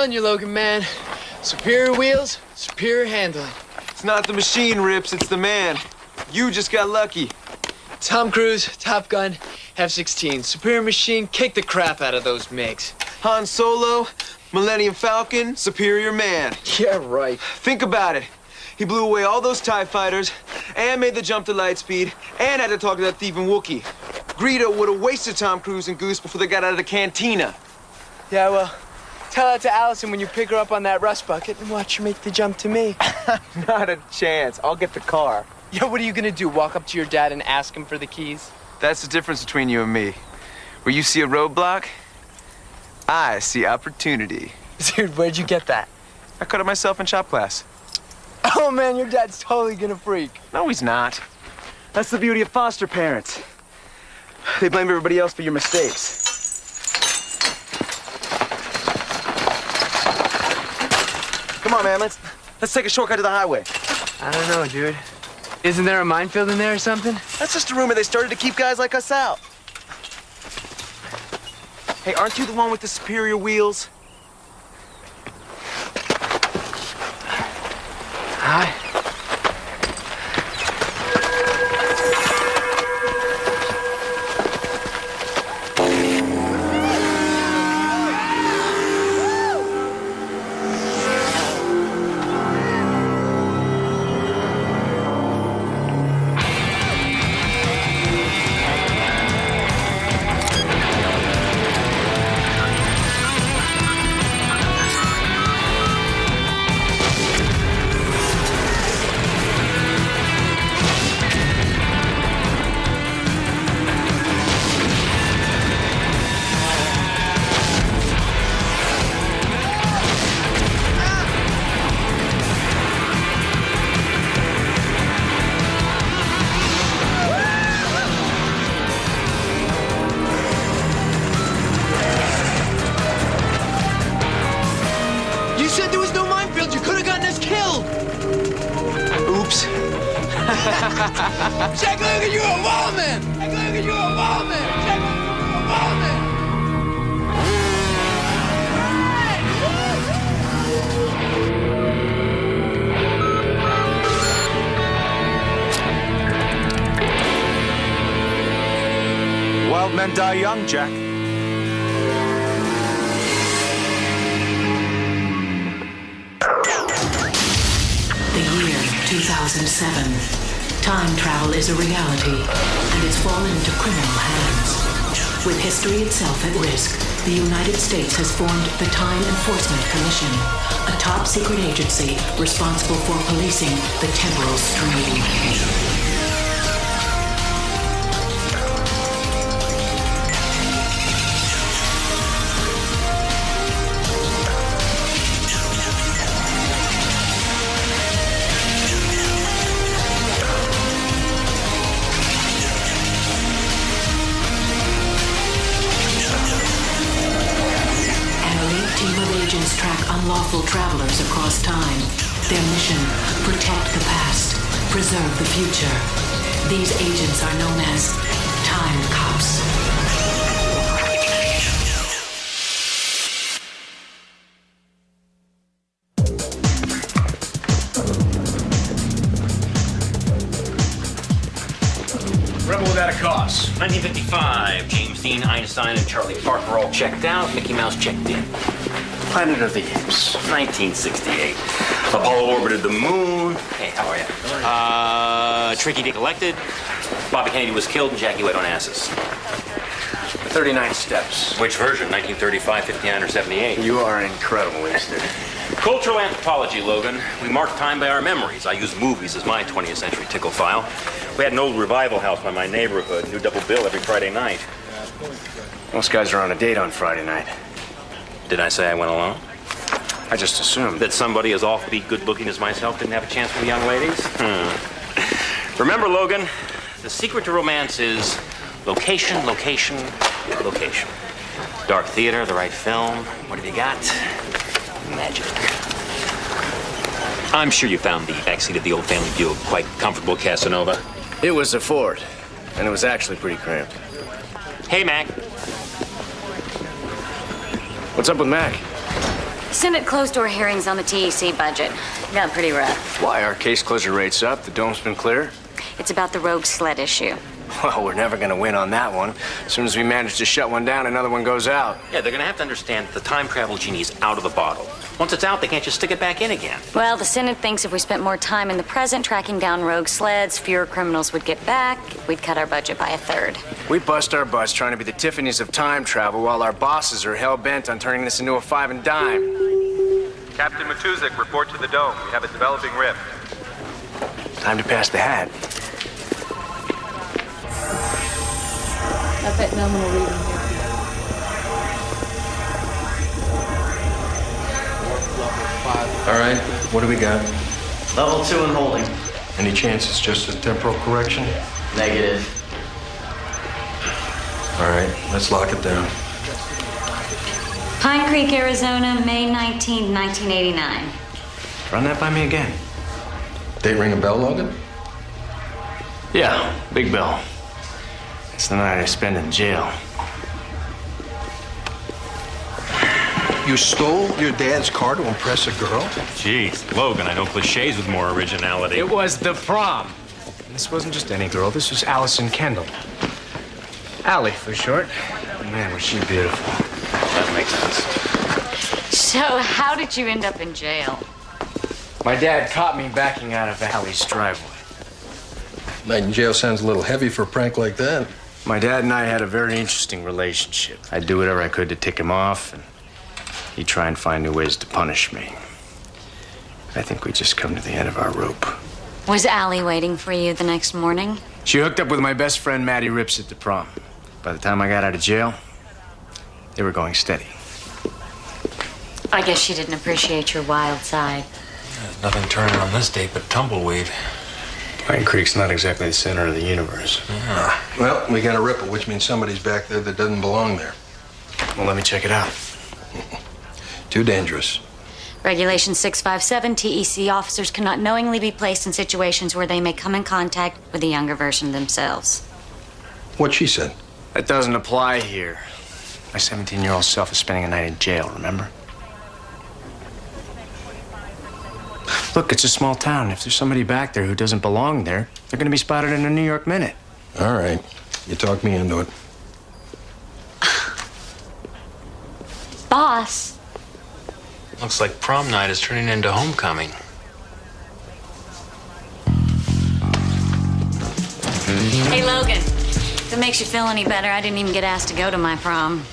telling you, Logan, man. Superior wheels, superior handling. It's not the machine, Rips, it's the man. You just got lucky. Tom Cruise, Top Gun, F-16. Superior machine, kick the crap out of those MiGs. Han Solo, Millennium Falcon, superior man. Yeah, right. Think about it. He blew away all those TIE fighters, and made the jump to light speed, and had to talk to that thieving Wookiee. Greedo would have wasted Tom Cruise and Goose before they got out of the cantina. Yeah, well, tell that to Allison when you pick her up on that rust bucket and watch her make the jump to me. Not a chance. I'll get the car. Yeah, what are you gonna do, walk up to your dad and ask him for the keys? That's the difference between you and me. Where you see a roadblock, I see opportunity. Dude, where'd you get that? I cut it myself in shop class. Oh, man, your dad's totally gonna freak. No, he's not. That's the beauty of foster parents. They blame everybody else for your mistakes. Come on, man, let's take a shortcut to the highway. I don't know, dude. Isn't there a minefield in there or something? That's just a rumor they started to keep guys like us out. Hey, aren't you the one with the superior wheels? Hi. Jack Logan, you're a wallman! Jack Logan, you're a wallman! Jack Logan, you're a wallman! Wild men die young, Jack. The year 2007. Time travel is a reality, and it's fallen into criminal hands. With history itself at risk, the United States has formed the Time Enforcement Commission, a top-secret agency responsible for policing the temporal stream. Track unlawful travelers across time. Their mission, protect the past, preserve the future. These agents are known as Time Cops. Rebel without a cause. 1955, James Dean, Einstein, and Charlie Parker all checked out. Mickey Mouse checked in. Planet of the Apes, 1968. Apollo orbited the moon. Hey, how are you? Tricky Dick elected. Bobby Kennedy was killed and Jackie went on asses. 39 steps. Which version? 1935, 59, or 78? You are incredible, Easter. Cultural anthropology, Logan. We mark time by our memories. I use movies as my 20th century tickle file. We had an old revival house by my neighborhood. New double bill every Friday night. Most guys are on a date on Friday night. Did I say I went alone? I just assumed. That somebody as offbeat good-looking as myself didn't have a chance with young ladies? Remember, Logan, the secret to romance is location, location, location. Dark theater, the right film. What have you got? Magic. I'm sure you found the backseat of the old family Buick quite comfortable, Casanova. It was a Ford, and it was actually pretty cramped. Hey, Mac. What's up with Mac? Senate closed-door hearings on the TEC budget. Got pretty rough. Why? Our case closure rate's up. The dome's been clear. It's about the rogue sled issue. Well, we're never gonna win on that one. As soon as we manage to shut one down, another one goes out. Yeah, they're gonna have to understand that the time travel genie's out of the bottle. Once it's out, they can't just stick it back in again. Well, the Senate thinks if we spent more time in the present tracking down rogue sleds, fewer criminals would get back. We'd cut our budget by a third. We bust our butts trying to be the Tiffany's of time travel while our bosses are hell-bent on turning this into a five and dime. Captain Matuzik, report to the dome. We have a developing rift. Time to pass the hat. I bet nominal reading here. All right, what do we got? Level 2 and holding. Any chance it's just a temporal correction? Negative. All right, let's lock it down. Pine Creek, Arizona, May 19, 1989. Run that by me again. Date ring a bell, Logan? Yeah, Big Bill. It's the night I spent in jail. You stole your dad's car to impress a girl? Jeez, Logan, I know cliches with more originality. It was the prom. This wasn't just any girl. This was Allison Kendall. Allie, for short. Man, was she beautiful. That makes sense. So, how did you end up in jail? My dad caught me backing out of Allie's driveway. Night in jail sounds a little heavy for a prank like that. My dad and I had a very interesting relationship. I'd do whatever I could to tick him off, and he'd try and find new ways to punish me. I think we just come to the end of our rope. Was Allie waiting for you the next morning? She hooked up with my best friend, Matty Rips, at the prom. By the time I got out of jail, they were going steady. I guess she didn't appreciate your wild side. There's nothing turning on this date but tumbleweed. Pine Creek's not exactly the center of the universe. Yeah. Well, we got a ripple, which means somebody's back there that doesn't belong there. Well, let me check it out. Too dangerous. Regulation 657, TEC officers cannot knowingly be placed in situations where they may come in contact with a younger version of themselves. What she said. That doesn't apply here. My 17-year-old self is spending a night in jail, remember? Look, it's a small town. If there's somebody back there who doesn't belong there, they're going to be spotted in a New York minute. All right. You talked me into it. Boss. Looks like prom night is turning into homecoming. Hey, Logan. If it makes you feel any better, I didn't even get asked to go to my prom.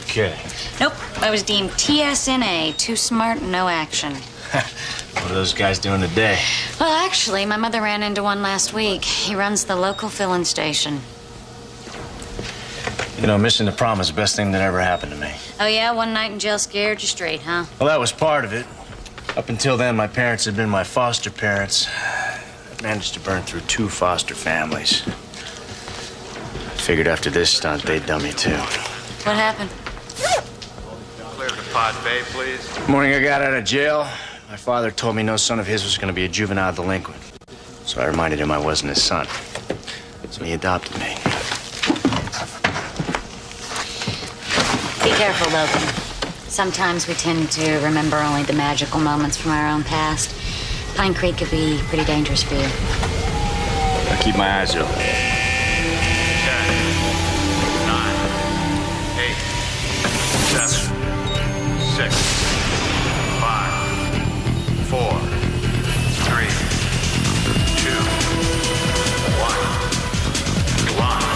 Okay. Nope. I was deemed TSNA, too smart, no action. What are those guys doing today? Well, actually, my mother ran into one last week. He runs the local filling station. You know, missing the prom is the best thing that ever happened to me. Oh, yeah? One night in jail scared you straight, huh? Well, that was part of it. Up until then, my parents had been my foster parents. I managed to burn through 2 foster families. Figured after this stunt, they'd dumb me too. What happened? Clear to Pod Bay, please. The morning I got out of jail, my father told me no son of his was going to be a juvenile delinquent. So I reminded him I wasn't his son. So he adopted me. Be careful, Logan. Sometimes we tend to remember only the magical moments from our own past. Pine Creek could be pretty dangerous for you. I keep my eyes open. 10, 9, 8, 7, 6, 5, 4, 3, 2, 1. Launch.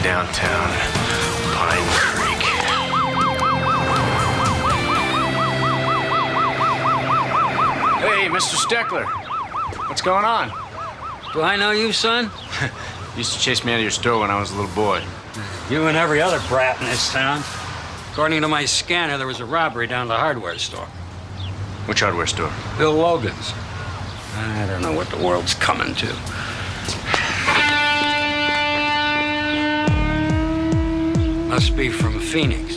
Downtown Pine Creek. Hey, Mr. Steckler. What's going on? Do I know you, son? You used to chase me out of your store when I was a little boy. You and every other brat in this town. According to my scanner, there was a robbery down at the hardware store. Which hardware store? Bill Logan's. I don't know what the world's coming to. Must be from Phoenix.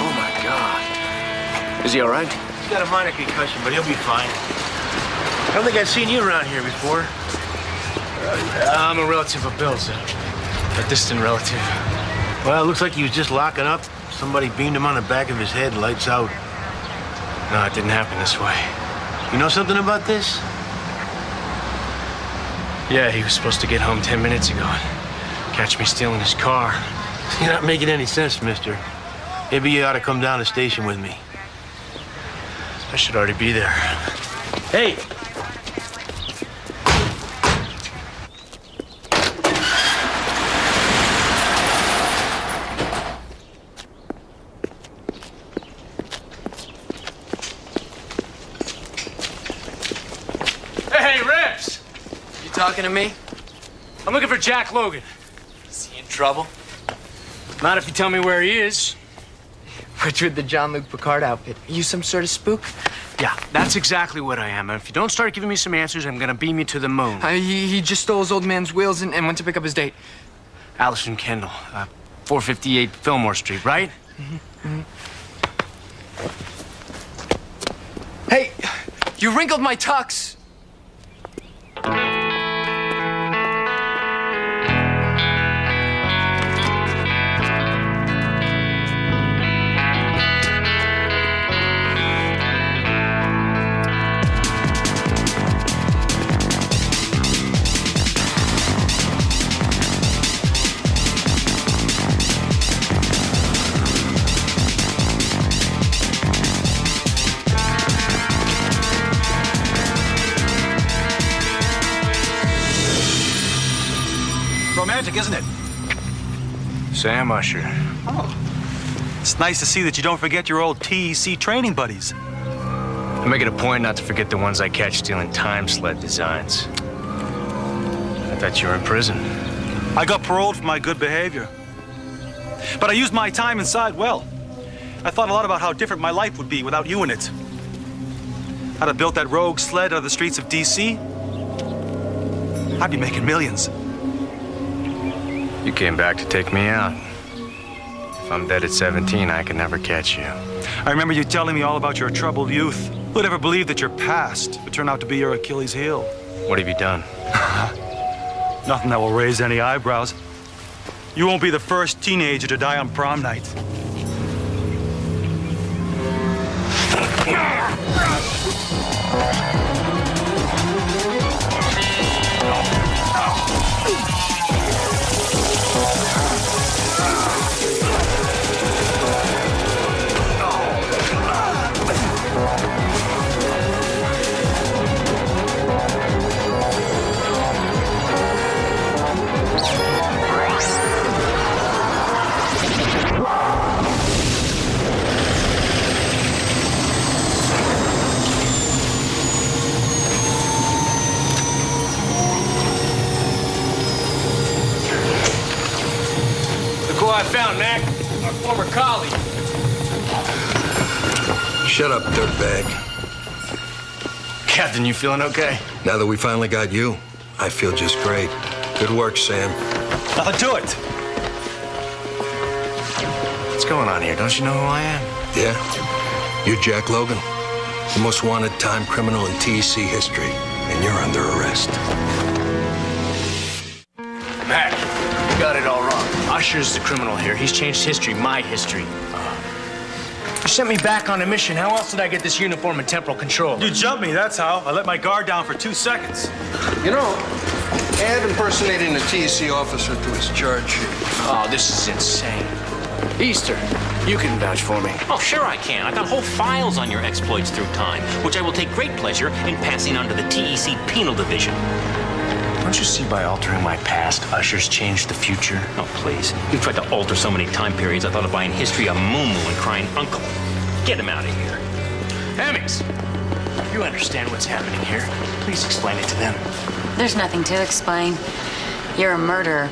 Oh my God. Is he all right? He's got a minor concussion, but he'll be fine. I don't think I've seen you around here before. I'm a relative of Bill's, a distant relative. Well, it looks like he was just locking up. Somebody beamed him on the back of his head, lights out. No, it didn't happen this way. You know something about this? Yeah, he was supposed to get home 10 minutes ago and catch me stealing his car. You're not making any sense, mister. Maybe you ought to come down to the station with me. I should already be there. Hey! Hey, Rips! You talking to me? I'm looking for Jack Logan. Is he in trouble? Not if you tell me where he is. Which with the Jean-Luc Picard outfit? Are you some sort of spook? Yeah, that's exactly what I am. And if you don't start giving me some answers, I'm gonna beam you to the moon. He just stole his old man's wheels and went to pick up his date. Allison Kendall, 458 Fillmore Street, right? Hey, you wrinkled my tux. Romantic, isn't it? Sam Usher. Oh. It's nice to see that you don't forget your old TEC training buddies. I make it a point not to forget the ones I catch stealing time sled designs. I thought you were in prison. I got paroled for my good behavior. But I used my time inside well. I thought a lot about how different my life would be without you in it. I'd have built that rogue sled out of the streets of D.C. I'd be making millions. You came back to take me out. If I'm dead at 17, I can never catch you. I remember you telling me all about your troubled youth. Who'd ever believe that your past would turn out to be your Achilles heel? What have you done? Nothing that will raise any eyebrows. You won't be the first teenager to die on prom night. I found Mac, our former colleague. Shut up, dirtbag. Captain, you feeling okay? Now that we finally got you, I feel just great. Good work, Sam. I'll do it. What's going on here? Don't you know who I am? Yeah? You're Jack Logan, the most wanted time criminal in TEC history, and you're under arrest. Mac, you got it all wrong. Usher's the criminal here. He's changed history, my history. You sent me back on a mission. How else did I get this uniform in temporal control? You jumped me, that's how. I let my guard down for 2 seconds. You know, Ed impersonating a TEC officer to his charge sheet. Oh, this is insane. Easter, you can vouch for me. Oh, sure I can. I've got whole files on your exploits through time, which I will take great pleasure in passing on to the TEC Penal Division. Don't you see by altering my past, Usher's changed the future? Oh, please. You've tried to alter so many time periods, I thought of buying history of Moo Moo and crying uncle. Get him out of here. Hemmings, you understand what's happening here. Please explain it to them. There's nothing to explain. You're a murderer.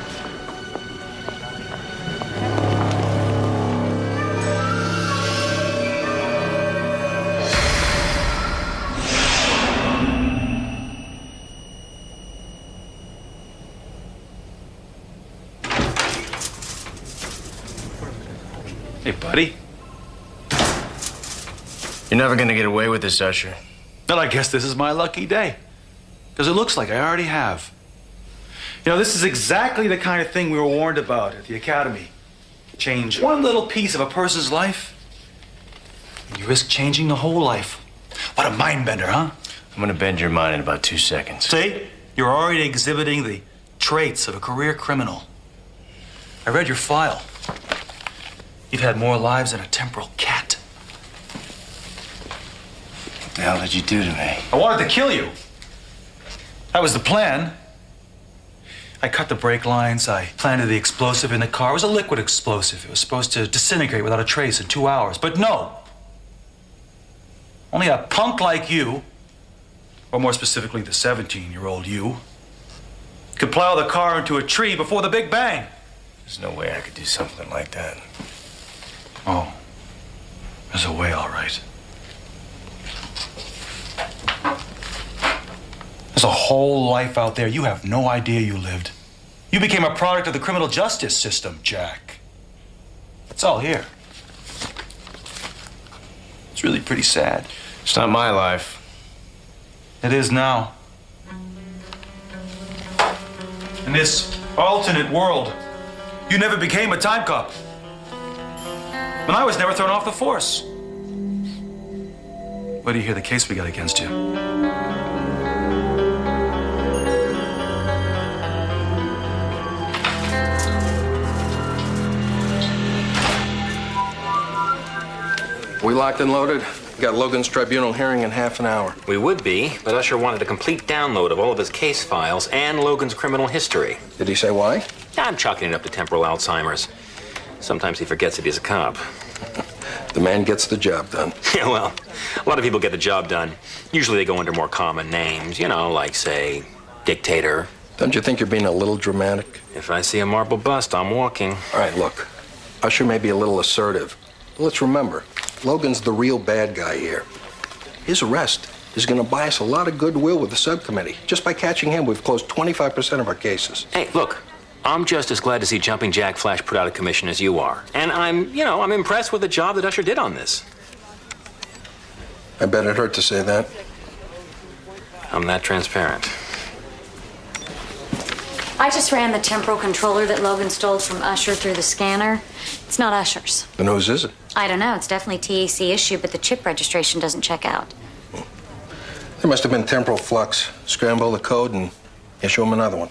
Hey, buddy. You're never gonna get away with this, Usher. Well, I guess this is my lucky day. Because it looks like I already have. You know, this is exactly the kind of thing we were warned about at the Academy. Change one little piece of a person's life, and you risk changing the whole life. What a mind bender, huh? I'm gonna bend your mind in about 2 seconds. See? You're already exhibiting the traits of a career criminal. I read your file. You've had more lives than a temporal cat. What the hell did you do to me? I wanted to kill you. That was the plan. I cut the brake lines. I planted the explosive in the car. It was a liquid explosive. It was supposed to disintegrate without a trace in 2 hours. But no. Only a punk like you, or more specifically the 17-year-old you, could plow the car into a tree before the Big Bang. There's no way I could do something like that. Oh, there's a way, all right. There's a whole life out there you have no idea you lived. You became a product of the criminal justice system, Jack. It's all here. It's really pretty sad. It's not my life. It is now. In this alternate world, you never became a Timecop. And I was never thrown off the force. Wait till you hear the case we got against you. We locked and loaded? Got Logan's tribunal hearing in half an hour. We would be, but Usher wanted a complete download of all of his case files and Logan's criminal history. Did he say why? I'm chalking it up to temporal Alzheimer's. Sometimes he forgets that he's a cop. The man gets the job done. Yeah, well, a lot of people get the job done. Usually they go under more common names, you know, like, say, dictator. Don't you think you're being a little dramatic? If I see a marble bust, I'm walking. All right, look. Usher may be a little assertive. But let's remember, Logan's the real bad guy here. His arrest is going to buy us a lot of goodwill with the subcommittee. Just by catching him, we've closed 25% of our cases. Hey, look. I'm just as glad to see Jumping Jack Flash put out of commission as you are. And I'm impressed with the job that Usher did on this. I bet it hurt to say that. I'm that transparent. I just ran the temporal controller that Logan stole from Usher through the scanner. It's not Usher's. Then whose is it? I don't know. It's definitely TAC issue, but the chip registration doesn't check out. There must have been temporal flux. Scramble the code and issue him another one.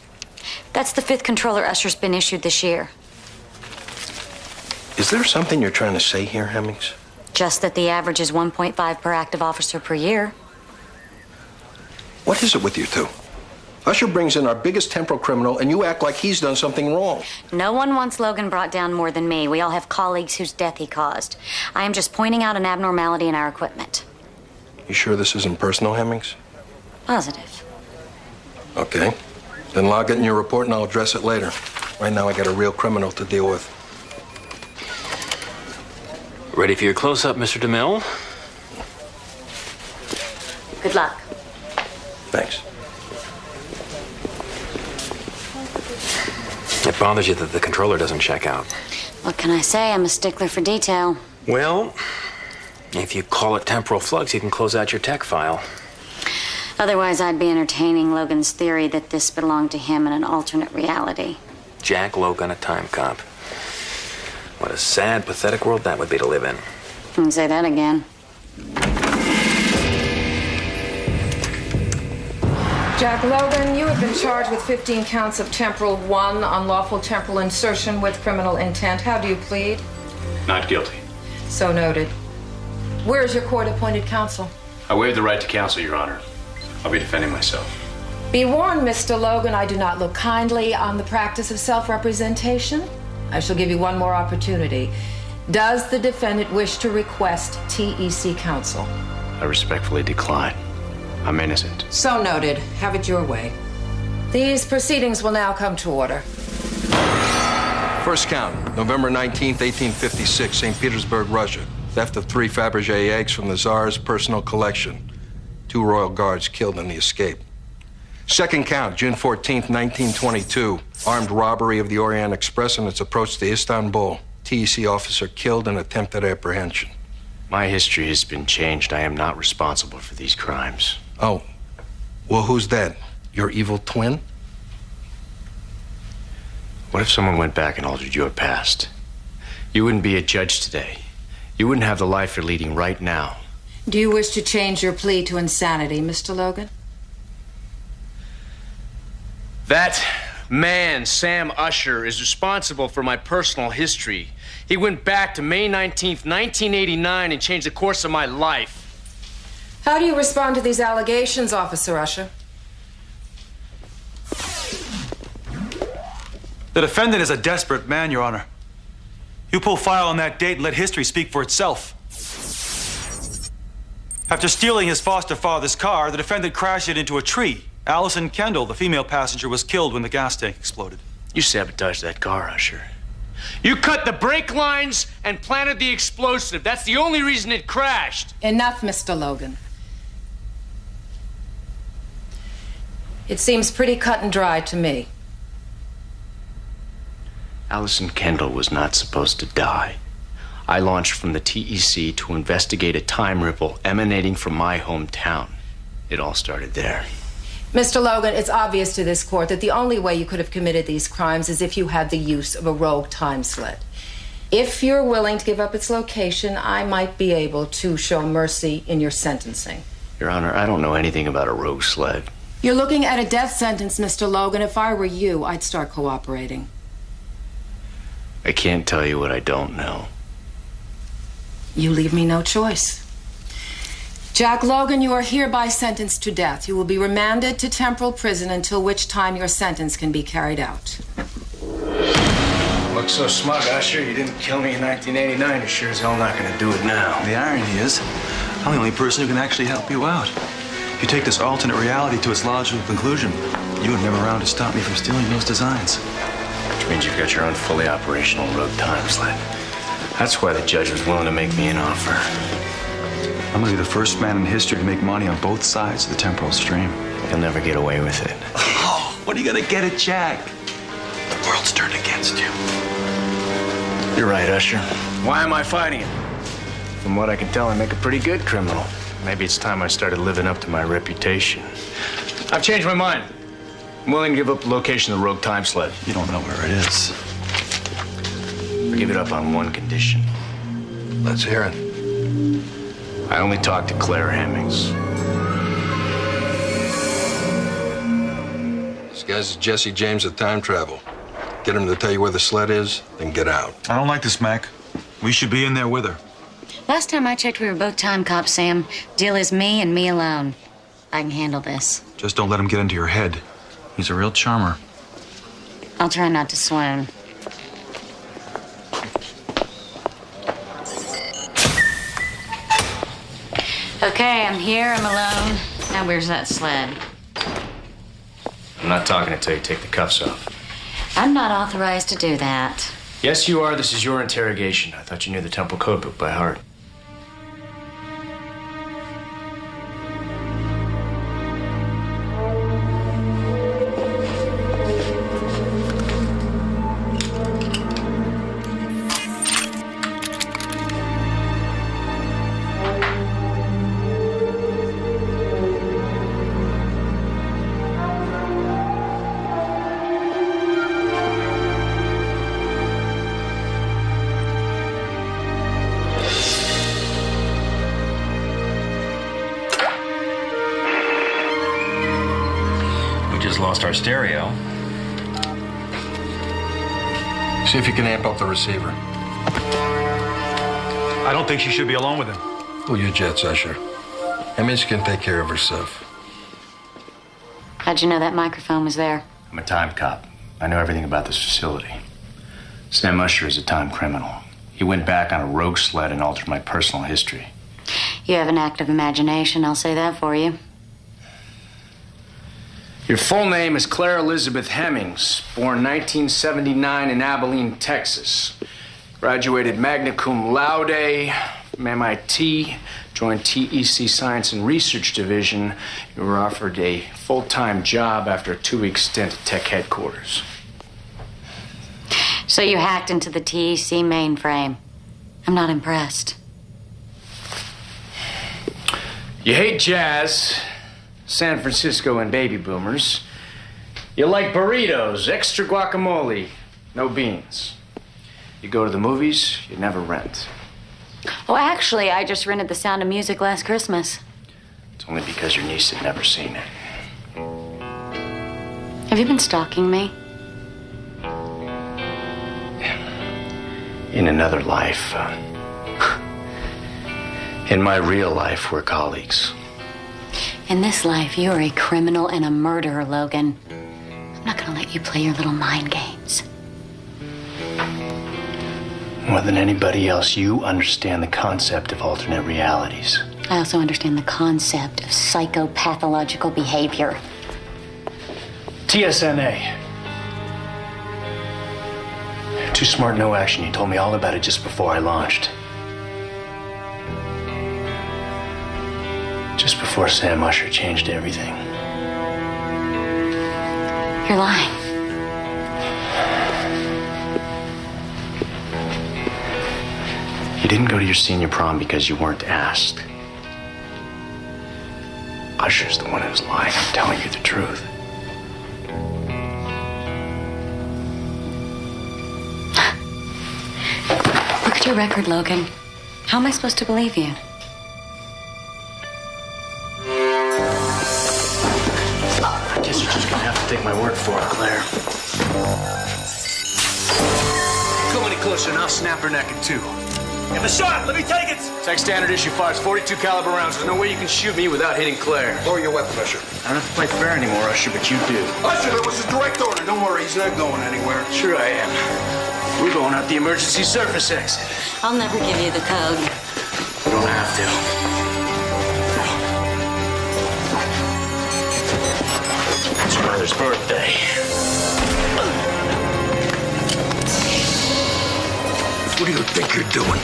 That's the 5th controller Usher's been issued this year. Is there something you're trying to say here, Hemmings? Just that the average is 1.5 per active officer per year. What is it with you two? Usher brings in our biggest temporal criminal, and you act like he's done something wrong. No one wants Logan brought down more than me. We all have colleagues whose death he caused. I am just pointing out an abnormality in our equipment. You sure this isn't personal, Hemmings? Positive. Okay. Then log it in your report and I'll address it later. Right now I got a real criminal to deal with. Ready for your close-up, Mr. DeMille? Good luck. Thanks. It bothers you that the controller doesn't check out. What can I say? I'm a stickler for detail. Well, if you call it temporal flux, you can close out your tech file. Otherwise, I'd be entertaining Logan's theory that this belonged to him in an alternate reality. Jack Logan, a Timecop. What a sad, pathetic world that would be to live in. Don't say that again. Jack Logan, you have been charged with 15 counts of temporal 1, unlawful temporal insertion with criminal intent. How do you plead? Not guilty. So noted. Where is your court-appointed counsel? I waive the right to counsel, Your Honor. I'll be defending myself. Be warned, Mr. Logan, I do not look kindly on the practice of self-representation. I shall give you one more opportunity. Does the defendant wish to request TEC counsel? I respectfully decline. I'm innocent. So noted. Have it your way. These proceedings will now come to order. First count, November 19th, 1856, St. Petersburg, Russia. Theft of 3 Fabergé eggs from the Tsar's personal collection. 2 royal guards killed in the escape. Second count, June 14th, 1922. Armed robbery of the Orient Express and its approach to Istanbul. TEC officer killed in attempted apprehension. My history has been changed. I am not responsible for these crimes. Oh, well, who's that? Your evil twin? What if someone went back and altered your past? You wouldn't be a judge today. You wouldn't have the life you're leading right now. Do you wish to change your plea to insanity, Mr. Logan? That man, Sam Usher, is responsible for my personal history. He went back to May 19th, 1989 and changed the course of my life. How do you respond to these allegations, Officer Usher? The defendant is a desperate man, Your Honor. You pull file on that date and let history speak for itself. After stealing his foster father's car, the defendant crashed it into a tree. Allison Kendall, the female passenger, was killed when the gas tank exploded. You sabotaged that car, Usher. You cut the brake lines and planted the explosive. That's the only reason it crashed. Enough, Mr. Logan. It seems pretty cut and dry to me. Allison Kendall was not supposed to die. I launched from the TEC to investigate a time ripple emanating from my hometown. It all started there. Mr. Logan, it's obvious to this court that the only way you could have committed these crimes is if you had the use of a rogue time sled. If you're willing to give up its location, I might be able to show mercy in your sentencing. Your Honor, I don't know anything about a rogue sled. You're looking at a death sentence, Mr. Logan. If I were you, I'd start cooperating. I can't tell you what I don't know. You leave me no choice. Jack Logan, you are hereby sentenced to death. You will be remanded to temporal prison until which time your sentence can be carried out. Look so smug, Usher. You didn't kill me in 1989. You're sure as hell not going to do it now. The irony is, I'm the only person who can actually help you out. If you take this alternate reality to its logical conclusion, you would never around to stop me from stealing those designs. Which means you've got your own fully operational rogue time sled. That's why the judge was willing to make me an offer. I'm gonna be the first man in history to make money on both sides of the temporal stream. You'll never get away with it. Oh, what are you gonna get at Jack? The world's turned against you. You're right, Usher. Why am I fighting it? From what I can tell, I make a pretty good criminal. Maybe it's time I started living up to my reputation. I've changed my mind. I'm willing to give up the location of the rogue time sled. You don't know where it is. I give it up on one condition. Let's hear it. I only talk to Claire Hemmings. This guy's Jesse James of Time Travel. Get him to tell you where the sled is, then get out. I don't like this, Mac. We should be in there with her. Last time I checked, we were both time cops, Sam. Deal is me and me alone. I can handle this. Just don't let him get into your head. He's a real charmer. I'll try not to swoon. Okay, I'm here, I'm alone. Now where's that sled? I'm not talking until you take the cuffs off. I'm not authorized to do that. Yes, you are. This is your interrogation. I thought you knew the Temple Code book by heart. Lost our stereo. See if you can amp up the receiver. I don't think she should be alone with him. Pull your jets, Usher. Hemmings can take care of herself. How'd you know that microphone was there? I'm a time cop. I know everything about this facility. Sam Usher is a time criminal. He went back on a rogue sled and altered my personal history. You have an active imagination, I'll say that for you. Your full name is Claire Elizabeth Hemmings, born 1979 in Abilene, Texas. Graduated magna cum laude from MIT, joined TEC Science and Research Division. You were offered a full-time job after a 2-week stint at Tech headquarters. So you hacked into the TEC mainframe. I'm not impressed. You hate jazz, San Francisco and baby boomers. You like burritos, extra guacamole, no beans. You go to the movies, you never rent. Oh, actually, I just rented The Sound of Music last Christmas. It's only because your niece had never seen it. Have you been stalking me? In another life. In my real life, we're colleagues. In this life, you're a criminal and a murderer, Logan. I'm not gonna let you play your little mind games. More than anybody else, you understand the concept of alternate realities. I also understand the concept of psychopathological behavior. TSNA. Too smart, no action. You told me all about it just before I launched. Just before Sam Usher changed everything. You're lying. You didn't go to your senior prom because you weren't asked. Usher's the one who's lying. I'm telling you the truth. Look at your record, Logan. How am I supposed to believe you? I guess you're just gonna have to take my word for it, Claire. Come any closer and I'll snap her neck in two. Get the shot! Let me take it! Tech standard issue fires 42 caliber rounds. There's no way you can shoot me without hitting Claire. Lower your weapon, Usher. I don't have to play fair anymore, Usher, but you do. Usher, that was a direct order. Don't worry, he's not going anywhere. Sure I am. We're going out the emergency surface exit. I'll never give you the code. You don't have to. It's your mother's birthday. What do you think you're doing?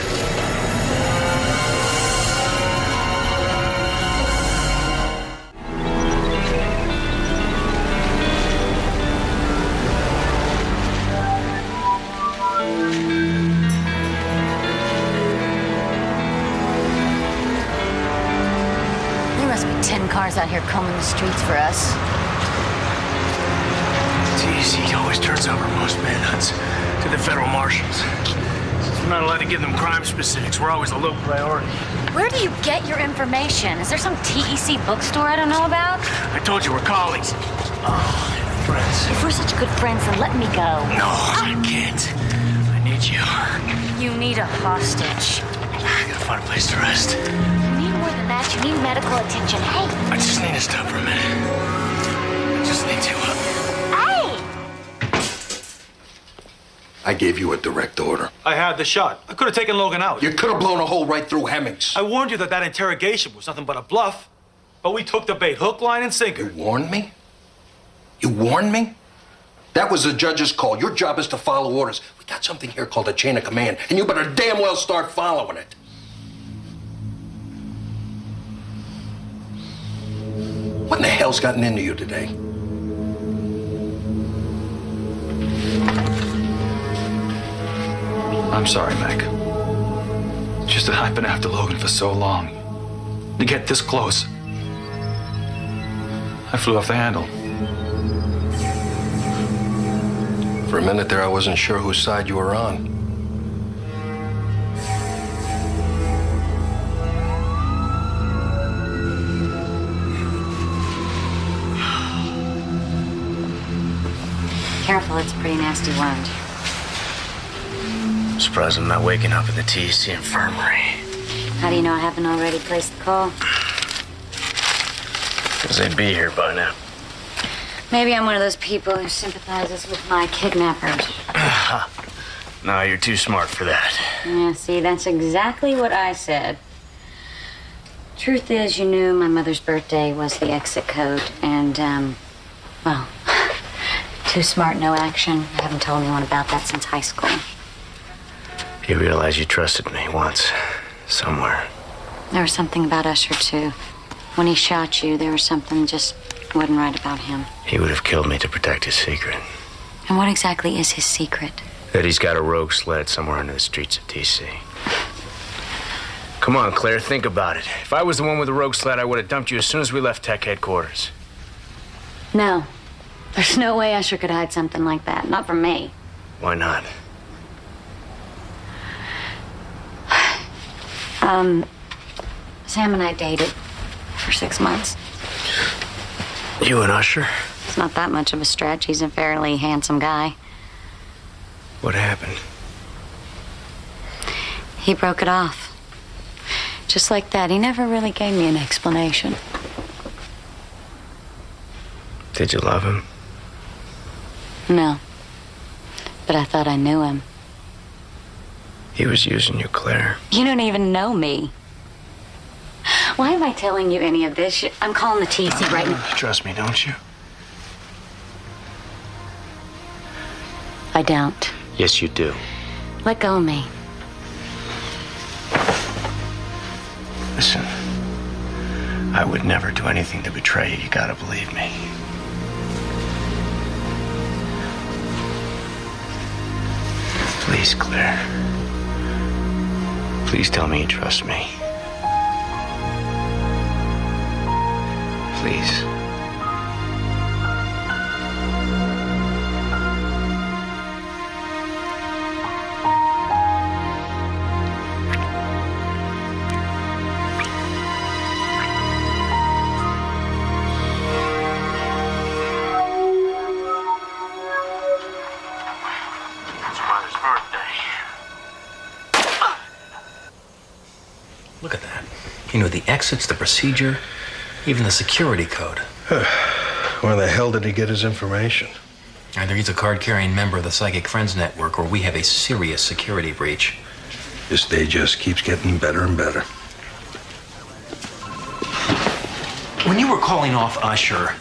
There must be 10 cars out here combing the streets for us. TEC always turns over most manhunts to the federal marshals. We're not allowed to give them crime specifics. We're always a low priority. Where do you get your information? Is there some TEC bookstore I don't know about? I told you we're colleagues. Oh, friends. If we're such good friends, then let me go. No, I can't. I need you. You need a hostage. I gotta find a place to rest. You need more than that. You need medical attention. Hey! I just need to stop for a minute. I just need to. I gave you a direct order. I had the shot. I could have taken Logan out. You could have blown a hole right through Hemmings. I warned you that that interrogation was nothing but a bluff. But we took the bait, hook, line, and sinker. You warned me? You warned me? That was the judge's call. Your job is to follow orders. We got something here called a chain of command, and you better damn well start following it. What in the hell's gotten into you today? I'm sorry, Mac. Just that I've been after Logan for so long. To get this close, I flew off the handle. For a minute there, I wasn't sure whose side you were on. Careful, it's a pretty nasty wound. I'm surprised I'm not waking up in the TEC infirmary. How do you know I haven't already placed the call? Because they'd be here by now. Maybe I'm one of those people who sympathizes with my kidnappers. No, you're too smart for that. Yeah, see, that's exactly what I said. Truth is, you knew my mother's birthday was the exit code, and Well, too smart, no action. I haven't told anyone about that since high school. You realize you trusted me once, somewhere. There was something about Usher, too. When he shot you, there was something just wasn't right about him. He would have killed me to protect his secret. And what exactly is his secret? That he's got a rogue sled somewhere under the streets of D.C. Come on, Claire, think about it. If I was the one with the rogue sled, I would have dumped you as soon as we left tech headquarters. No. There's no way Usher could hide something like that. Not from me. Why not? Sam and I dated for 6 months. You and Usher? It's not that much of a stretch. He's a fairly handsome guy. What happened? He broke it off. Just like that. He never really gave me an explanation. Did you love him? No. But I thought I knew him. He was using you, Claire. You don't even know me. Why am I telling you any of this? I'm calling the TC right now. Trust me, don't you? I don't. Yes, you do. Let go of me. Listen, I would never do anything to betray you. You gotta believe me. Please, Claire. Please tell me you trust me. Please. Look at that. You know, the exits, the procedure, even the security code. Where the hell did he get his information? Either he's a card-carrying member of the Psychic Friends Network, or we have a serious security breach. This day just keeps getting better and better. When you were calling off Usher,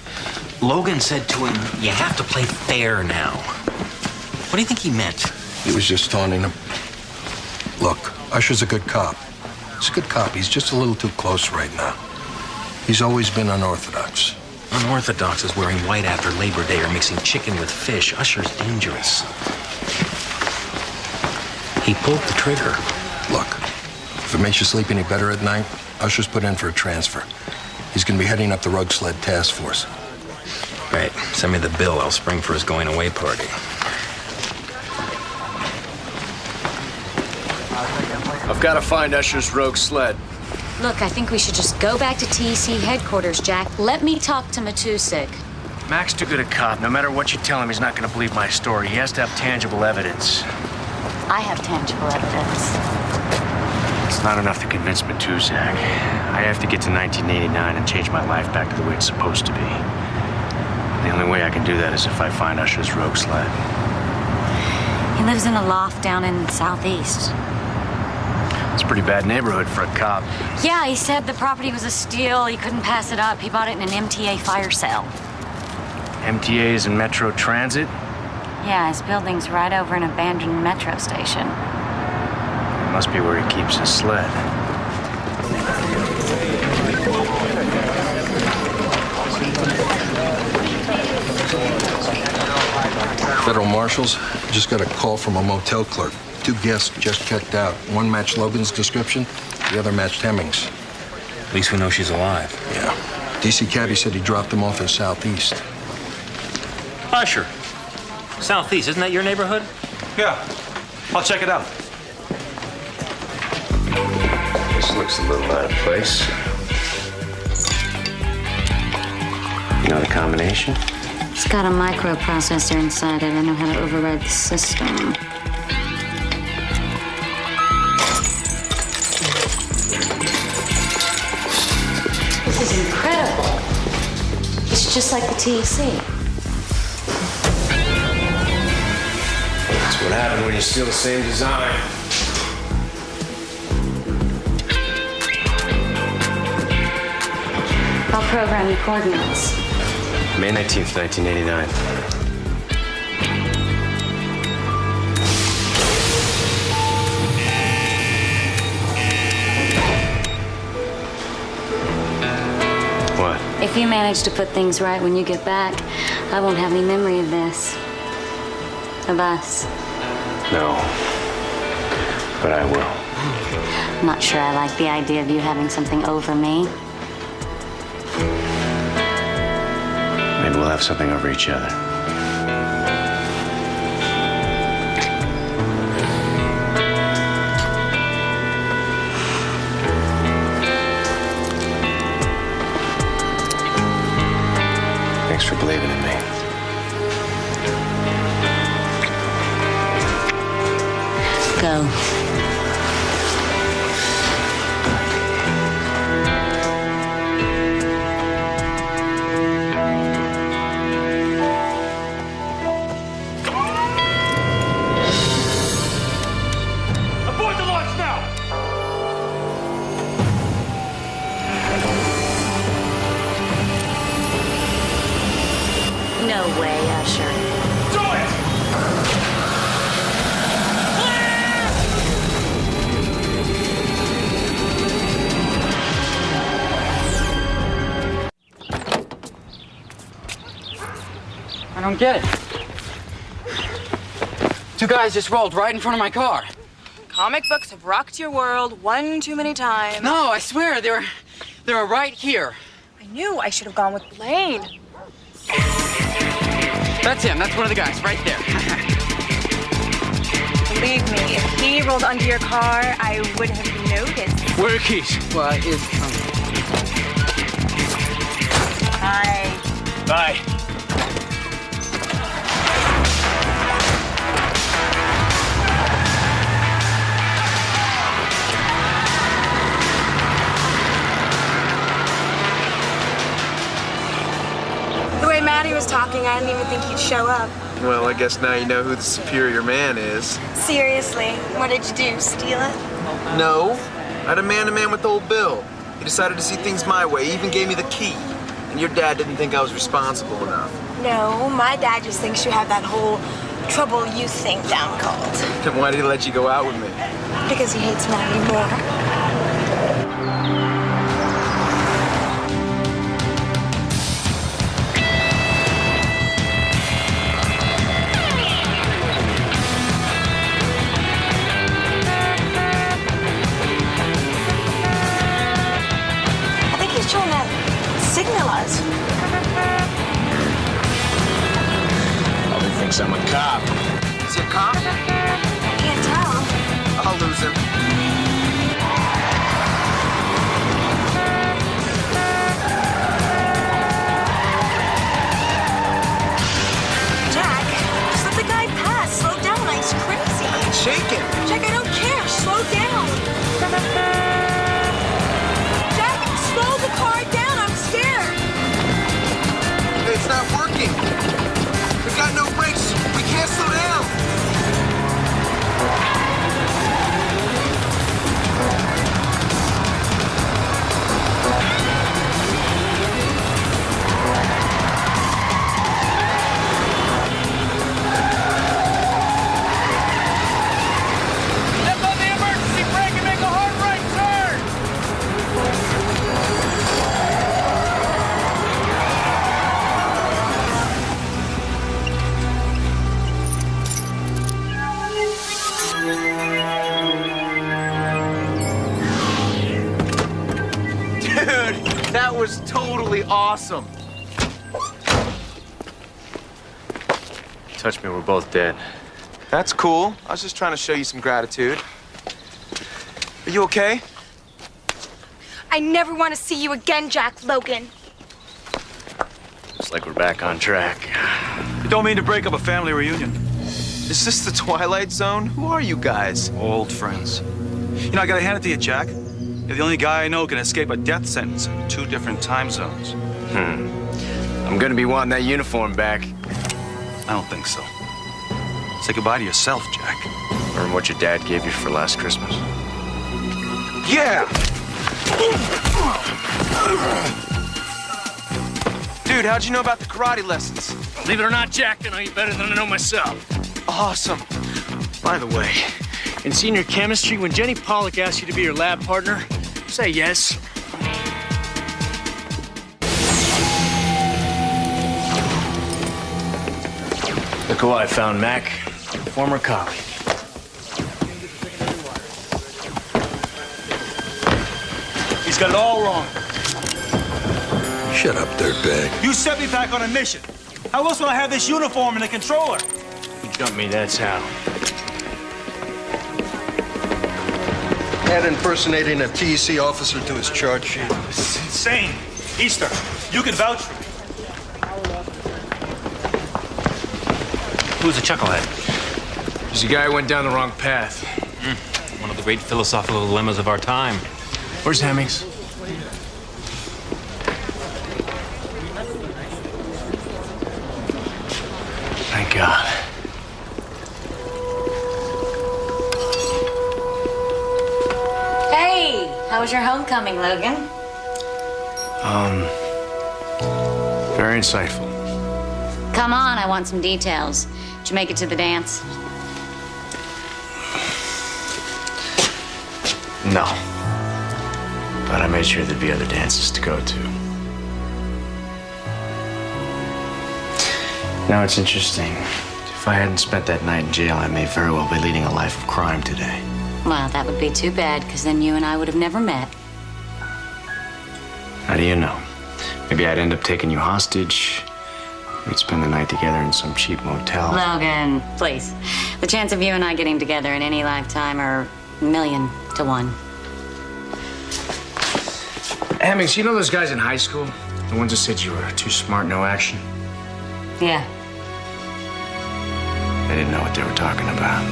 Logan said to him, "You have to play fair now." What do you think he meant? He was just taunting him. Look, Usher's a good cop. He's a good cop. He's just a little too close right now. He's always been unorthodox. Unorthodox is wearing white after Labor Day or mixing chicken with fish. Usher's dangerous. He pulled the trigger. Look, if it makes you sleep any better at night, Usher's put in for a transfer. He's going to be heading up the Rogue Sled Task Force. Right. Send me the bill. I'll spring for his going-away party. I've got to find Usher's rogue sled. Look, I think we should just go back to TEC headquarters, Jack. Let me talk to Matusik. Mac's too good a cop. No matter what you tell him, he's not going to believe my story. He has to have tangible evidence. I have tangible evidence. It's not enough to convince Matusik. I have to get to 1989 and change my life back to the way it's supposed to be. The only way I can do that is if I find Usher's rogue sled. He lives in a loft down in Southeast. It's a pretty bad neighborhood for a cop. Yeah, he said the property was a steal. He couldn't pass it up. He bought it in an MTA fire sale. MTAs and Metro Transit? Yeah, his building's right over an abandoned metro station. Must be where he keeps his sled. Federal marshals just got a call from a motel clerk. 2 guests just checked out. One matched Logan's description, the other matched Hemming's. At least we know she's alive. Yeah. DC Cabbie said he dropped them off in Southeast. Usher. Southeast, isn't that your neighborhood? Yeah. I'll check it out. This looks a little out of place. You know the combination? It's got a microprocessor inside it. I know how to override the system. This is incredible. It's just like the TEC. That's what happened when you steal the same design. I'll program the coordinates. May 19th, 1989. What? If you manage to put things right when you get back, I won't have any memory of this. Of us. No. But I will. I'm not sure I like the idea of you having something over me. Maybe we'll have something over each other. Thanks for believing in me. Go. Abort the launch now! No way, Usher. Do it! I don't get it. Two guys just rolled right in front of my car. Comic books have rocked your world one too many times. No, I swear, they were right here. I knew I should have gone with Blaine. That's him. That's one of the guys right there. Believe me, if he rolled under your car, I would have noticed. Where are keys? Well, is Hi. Bye. The way Maddie was talking, I didn't even think he'd show up. Well, I guess now you know who the superior man is. Seriously, what did you do, steal it? No. I had a man-to-man with old Bill. He decided to see things my way. He even gave me the key. And your dad didn't think I was responsible enough. No, my dad just thinks you have that whole trouble youth thing down cold. Then why did he let you go out with me? Because he hates Maddie more. Trying to signal us. Probably thinks I'm a cop. Is he a cop? Can't tell. I'll lose him. Jack, just let the guy pass. Slow down, he's crazy. I can shake him. Jack, I don't care. Slow down. Slow the car down, I'm scared. It's not working. We've got no brakes. We can't slow down. Step on the emergency brake and make a hard right turn! Dude, that was totally awesome. Touch me, we're both dead. That's cool. I was just trying to show you some gratitude. Are you okay? I never want to see you again, Jack Logan. Looks like we're back on track. You don't mean to break up a family reunion. Is this the Twilight Zone? Who are you guys? Old friends. You know, I gotta hand it to you, Jack. You're the only guy I know who can escape a death sentence in 2 different time zones. I'm gonna be wanting that uniform back. I don't think so. Say goodbye to yourself, Jack. Remember what your dad gave you for last Christmas? Yeah! Dude, how'd you know about the karate lessons? Believe it or not, Jack, I know you better than I know myself. Awesome. By the way, in senior chemistry, when Jenny Pollock asks you to be your lab partner, say yes. Look who I found, Mac. Former colleague. He's got it all wrong. Shut up, dirtbag. You sent me back on a mission. How else would I have this uniform and a controller? You dumped me, that's how. Add impersonating a TEC officer to his charge sheet. This is insane. Easter, you can vouch for me. Who's the chucklehead? He's a guy who went down the wrong path. One of the great philosophical dilemmas of our time. Where's Hemmings? Thank God. Hey, how was your homecoming, Logan? Very insightful. Come on, I want some details. Did you make it to the dance? No. But I made sure there'd be other dances to go to. Now it's interesting. If I hadn't spent that night in jail, I may very well be leading a life of crime today. Well, that would be too bad, because then you and I would have never met. How do you know? Maybe I'd end up taking you hostage. We'd spend the night together in some cheap motel. Logan, please. The chance of you and I getting together in any lifetime are 1,000,000 to 1. Hemmings, you know those guys in high school? The ones that said you were too smart, no action? Yeah. They didn't know what they were talking about.